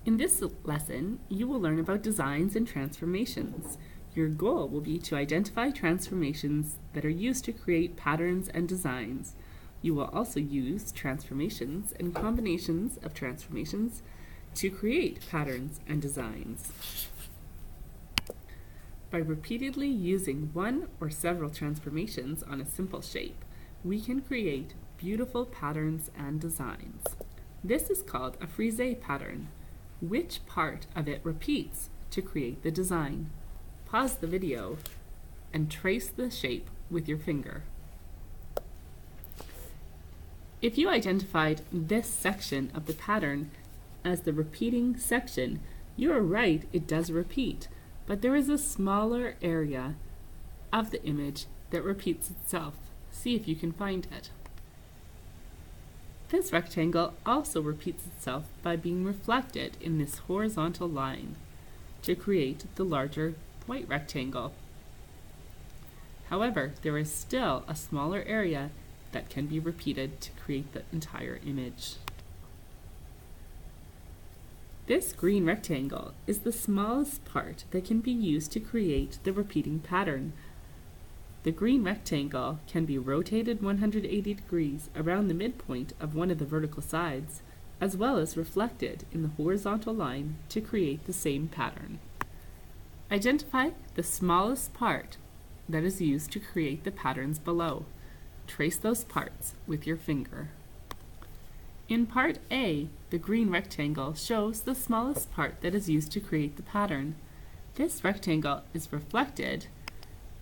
In this lesson, you will learn about designs and transformations. Your goal will be to identify transformations that are used to create patterns and designs. You will also use transformations and combinations of transformations to create patterns and designs. By repeatedly using one or several transformations on a simple shape, we can create beautiful patterns and designs. This is called a frise pattern. Which part of it repeats to create the design? Pause the video and trace the shape with your finger. If you identified this section of the pattern as the repeating section, you are right, it does repeat, but there is a smaller area of the image that repeats itself. See if you can find it. This rectangle also repeats itself by being reflected in this horizontal line to create the larger white rectangle. However, there is still a smaller area that can be repeated to create the entire image. This green rectangle is the smallest part that can be used to create the repeating pattern. The green rectangle can be rotated 180 degrees around the midpoint of one of the vertical sides, as well as reflected in the horizontal line to create the same pattern. Identify the smallest part that is used to create the patterns below. Trace those parts with your finger. In part A, the green rectangle shows the smallest part that is used to create the pattern. This rectangle is reflected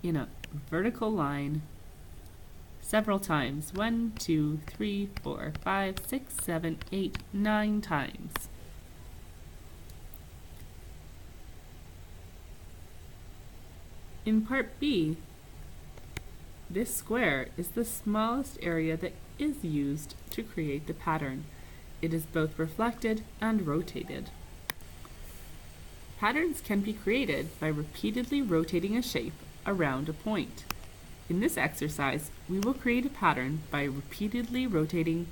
in a vertical line several times. 1, 2, 3, 4, 5, 6, 7, 8, 9 times. In part B, this square is the smallest area that is used to create the pattern. It is both reflected and rotated. Patterns can be created by repeatedly rotating a shape around a point. In this exercise, we will create a pattern by repeatedly rotating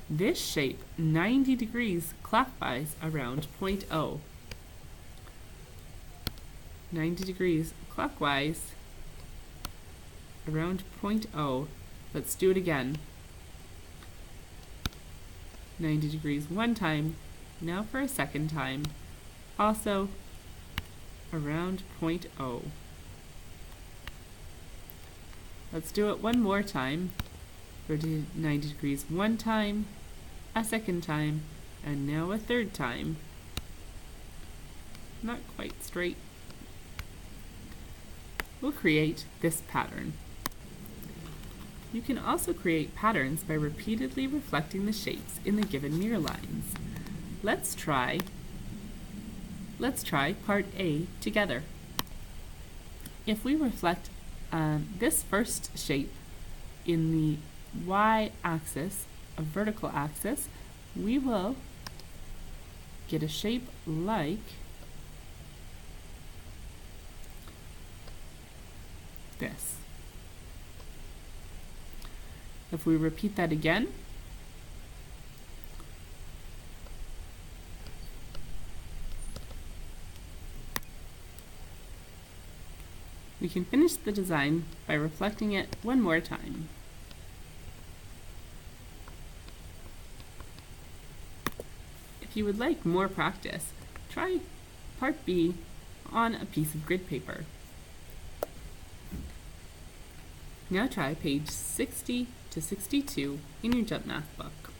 this shape 90 degrees clockwise around point O. 90 degrees clockwise around point O. Let's do it again. 90 degrees one time, now for a second time, also around point O. Let's do it one more time. Rotate 90 degrees one time, a second time, and now a third time. Not quite straight. We'll create this pattern. You can also create patterns by repeatedly reflecting the shapes in the given mirror lines. Let's try part A together. If we reflect this first shape in the y-axis, a vertical axis, we will get a shape like this. If we repeat that again, we can finish the design by reflecting it one more time. If you would like more practice, try part B on a piece of grid paper. Now try page 60 to 62 in your Jump Math book.